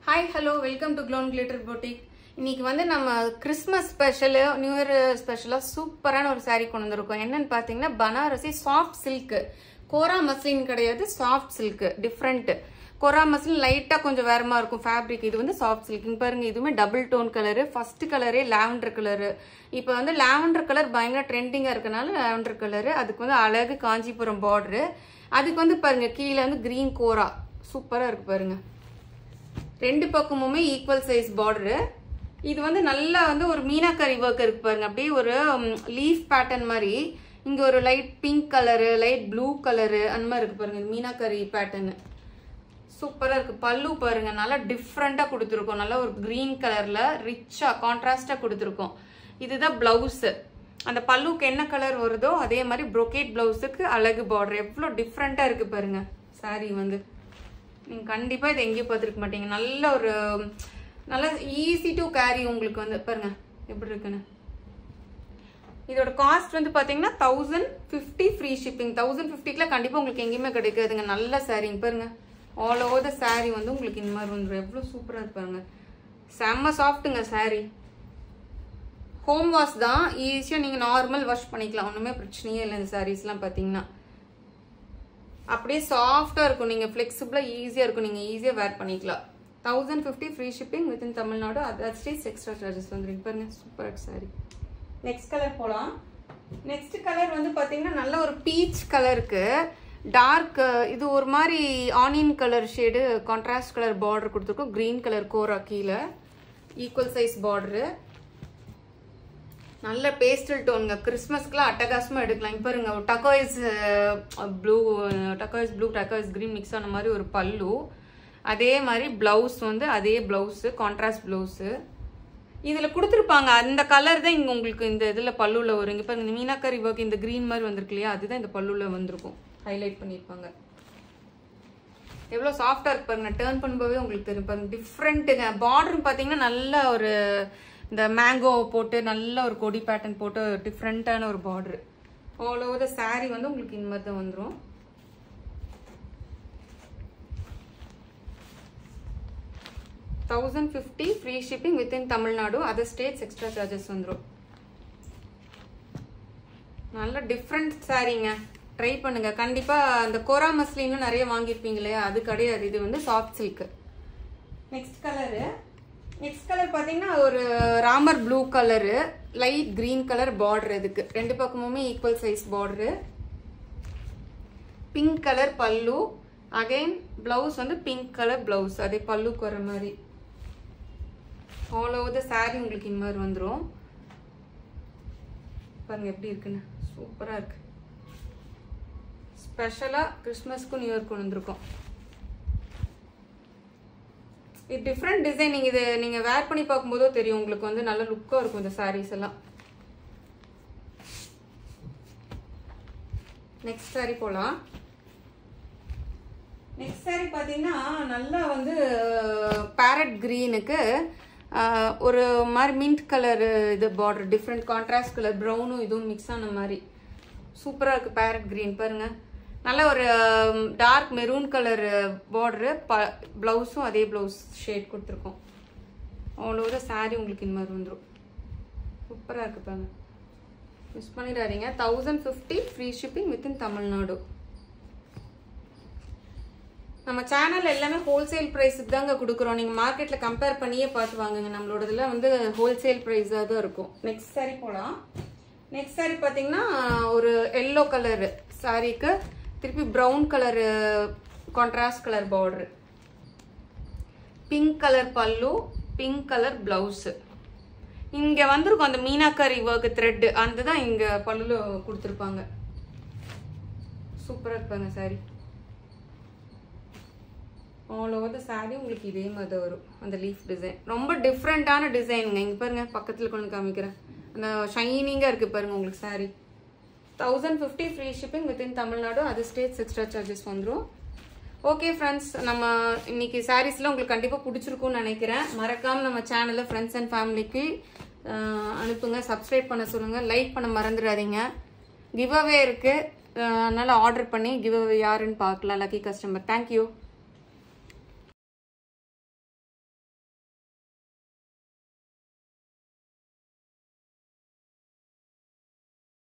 Hi, hello, welcome to Glow and Glitter Boutique. இன்னைக்கு வந்து நம்ம கிறிஸ்மஸ் ஸ்பெஷல் நியூ இயர் ஸ்பெஷலா சூப்பரான ஒரு saree கொண்டு வந்திருக்கோம். என்னன்னு பாத்தீங்கன்னா பனாரசி சாஃப்ட் சில்க். கோரா மஸ்லின் கிடையாது, சாஃப்ட் சில்க். டிஃபரண்ட். கோரா மஸ்லின் லைட்டா கொஞ்சம் வேறமா இருக்கும் ஃபேப்ரிக். இது வந்து சாஃப்ட் சில்க். இங்க பாருங்க, இதுவுமே டபுள் டோன் கலர். ஃபர்ஸ்ட் கலரே லாவெண்டர் கலர். இப்போ வந்து லாவெண்டர் கலர் பயங்கர ட்ரெண்டிங்கா இருக்கனால லாவெண்டர் கலர். அதுக்கு வந்து அழகு காஞ்சிபுரம் பார்டர். அதுக்கு வந்து பாருங்க கீழே வந்து கிரீன் கோரா சூப்பரா இருக்கு பாருங்க. ரெண்டு பக்கமுமே ஈக்குவல் சைஸ் பார்டர். இது வந்து நல்லா வந்து ஒரு மீனாக்கரி ஒர்க் இருக்கு பாருங்க. அப்படியே ஒரு லீஃப் பேட்டர்ன் மாதிரி. இங்க ஒரு light pink colour, light blue colour அந்த மாதிரி இருக்கு பாருங்க. மீனாக்கரி பேட்டர்ன் சூப்பரா இருக்கு. பல்லு பாருங்க, நல்லா டிஃப்ரெண்டா கொடுத்துருக்கோம். நல்லா ஒரு கிரீன் கலர்ல ரிச்சா கான்ட்ராஸ்டா கொடுத்துருக்கோம். இதுதான் பிளவுஸ். அந்த பல்லுக்கு என்ன கலர் வருதோ அதே மாதிரி ப்ரோகேட் பிளவுஸுக்கு அழகு பார்டர். எவ்வளோ டிஃப்ரெண்டா இருக்கு பாருங்க. சாரி வந்து நீங்க கண்டிப்பா இதை எங்கேயும் பார்த்துருக்க மாட்டீங்க. நல்ல ஒரு நல்ல ஈஸி டு கேரி. உங்களுக்கு வந்து பாருங்க எப்படி இருக்குன்னு. இதோட காஸ்ட் வந்து பாத்தீங்கன்னா 1050 ஃப்ரீ ஷிப்பிங். 1050க்குல கண்டிப்பா உங்களுக்கு எங்கேயுமே கிடைக்காதுங்க. நல்ல சாரி பாருங்க. ஆல் ஓவர் த சாரி வந்து உங்களுக்கு இந்த மாதிரி வந்துடும். எவ்வளவு சூப்பரா இருப்பாங்க. செம்ம சாஃப்ட்டுங்க சாரி. ஹோம் வாஷ் தான், ஈஸியா நீங்க நார்மல் வாஷ் பண்ணிக்கலாம். ஒண்ணுமே பிரச்சனையே இல்லை. இந்த சாரீஸ்லாம் பாத்தீங்கன்னா அப்படியே சாஃப்டா இருக்கும். நீங்க ஃபிளெக்சிபிளா ஈஸியா இருக்கும். நீங்க ஈஸியா வேர் பண்ணிக்கலாம். 1050 free shipping within Tamil Nadu. Other states extra charges வந்துருக்கு. பாருங்க சூப்பரா சாரி. நெக்ஸ்ட் கலர் போலாம். நெக்ஸ்ட் கலர் வந்து பாத்தீங்கன்னா நல்ல ஒரு பீச் கலருக்கு டார்க், இது ஒரு மாதிரி onion colour shade contrast colour border கொடுத்துருக்கோம். கிரீன் கலர் கோரா கீழே ஈக்குவல் சைஸ் பார்டரு. நல்ல பேஸ்டல் டோனுங்க. கிறிஸ்மஸ்க்குலாம் அட்டகாசமா எடுக்கலாம். இப்போ பாருங்க ஒரு டக்காய்ஸ் ப்ளூ, டக்காய்ஸ் கிரீன் மிக்ஸ் ஆன மாதிரி ஒரு பல்லு. அதே மாதிரி பிளவுஸ் வந்து அதே பிளவுஸ் கான்ட்ராஸ்ட் பிளவுஸ் இதுல கொடுத்துருப்பாங்க. அந்த கலர் தான் இங்க உங்களுக்கு இந்த இதுல பல்லுல வரும். இங்க பாருங்க மீனாக்கரி ஒர்க் இந்த கிரீன் மாதிரி வந்திருக்கு இல்லையா, அதுதான் இந்த பல்லுல வந்திருக்கும். ஹைலைட் பண்ணிருப்பாங்க. எவ்வளவு சாஃப்டா இருக்கு பாருங்க. டர்ன் பண்ணும்போதே உங்களுக்கு தெரியும் பாருங்க. டிஃப்ரெண்ட்டுங்க. பார்டர் பாத்தீங்கன்னா நல்ல ஒரு இந்த மேங்கோ போட்டு நல்ல ஒரு கொடி பேட்டர்ன் போட்டு டிஃப்ரெண்டான ஒரு border. All over the sorry வந்து உங்களுக்கு இந்த மாதிரி தான் வந்துடும். $1050 free shipping within Tamil Nadu. Other states extra charges வந்துடும். நல்ல டிஃப்ரெண்ட் சாரீங்க. ட்ரை பண்ணுங்க கண்டிப்பா. அந்த கோரா மஸ்லின்னு நிறைய வாங்கியிருப்பீங்க இல்லையா, அது கிடையாது. இது வந்து சாஃப்ட் சில்க். நெக்ஸ்ட் கலர் பாத்தீங்கன்னா ஒரு Ramar blue colour, light green colour border. இதுக்கு ரெண்டு பக்கமுமே equal size border. Pink colour பல்லு. அகைன் பிளவுஸ் வந்து பிங்க் கலர் பிளவுஸ். அதே பல்லுக்கு வர மாதிரி ஆல் ஓவர் த சாரி உங்களுக்கு இந்த மாதிரி வந்துடும். பாருங்க எப்படி இருக்குன்னு. சூப்பரா இருக்கு. ஸ்பெஷலா கிறிஸ்மஸ்க்கும் நியூ இயர்க்கும் வந்திருக்கும். இது டிஃப்ரெண்ட் டிசைன். இது நீங்க வேர் பண்ணி பார்க்கும்போதோ தெரியும் உங்களுக்கு வந்து நல்ல லுக்கா இருக்கும் இந்த சாரீஸ் எல்லாம். நெக்ஸ்ட் சாரி போலாம். நெக்ஸ்ட் சாரி பாத்தீங்கன்னா நல்லா வந்து பேரட் கிரீனுக்கு ஒரு மாதிரி மின்ட் கலர் இது பார்டர். டிஃப்ரெண்ட் கான்ட்ராஸ்ட் கலர் ப்ரௌனும் இதுவும் மிக்ஸ் ஆன மாதிரி சூப்பரா இருக்கு. பேரட் கிரீன் பாருங்க. நல்ல ஒரு டார்க் மெரூன் கலர் பார்டரு. பிளவுஸும் அதே பிளவுஸ் ஷேட் கொடுத்துருக்கோம். ஆல் ஓவர் சாரி உங்களுக்கு இந்த மாதிரி வந்துடும். சூப்பரா இருக்கு பாருங்க. மிஸ் பண்ணிடாதீங்க. 1050 ஃப்ரீ ஷிப்பிங் வித்தின் தமிழ்நாடு. நம்ம சேனல் எல்லாமே ஹோல்சேல் பிரைஸுக்கு தாங்க கொடுக்குறோம். நீங்க மார்க்கெட்ல கம்பேர் பண்ணியே பார்த்து வாங்குங்க. நம்மளோடதுல வந்து ஹோல்சேல் பிரைஸா தான் இருக்கும். நெக்ஸ்ட் சாரி போலாம். நெக்ஸ்ட் சாரி பாத்தீங்கன்னா ஒரு எல்லோ கலர் சாரிக்கு திருப்பி brown colour contrast colour border. Pink colour பல்லு, பிங்க் கலர் பிளவுஸ். இங்க வந்திருக்கும் அந்த மீனாக்கரி ஒர்க் த்ரெட், அதுதான் இங்க பல்லுல கொடுத்துருப்பாங்க. சூப்பரா இருப்பாங்க sorry. All over the sorry உங்களுக்கு இதே மாதிரி வரும். அந்த லீஃப் டிசைன் ரொம்ப டிஃப்ரெண்டான டிசைனுங்க. இங்க பாருங்க பக்கத்துல கொண்டு காமிக்கிறேன். அந்த ஷைனிங்கா இருக்கு பாருங்க உங்களுக்கு sorry. 1050 free shipping within Tamil Nadu. Other states extra charges வந்துடும். ஓகே ஃப்ரெண்ட்ஸ், நம்ம இன்னைக்கு சாரீஸ்லாம் உங்களுக்கு கண்டிப்பாக பிடிச்சிருக்கும்னு நினைக்கிறேன். மறக்காம நம்ம சேனலை ஃப்ரெண்ட்ஸ் அண்ட் ஃபேமிலிக்கு அனுப்புங்க. சப்ஸ்கிரைப் பண்ண சொல்லுங்க. லைக் பண்ண மறந்துடாதீங்க. கிவ் அவே இருக்கு, அதனால ஆர்டர் பண்ணி கிவ் அவே யாருன்னு பார்க்கலாம். Lucky customer. தேங்க்யூ.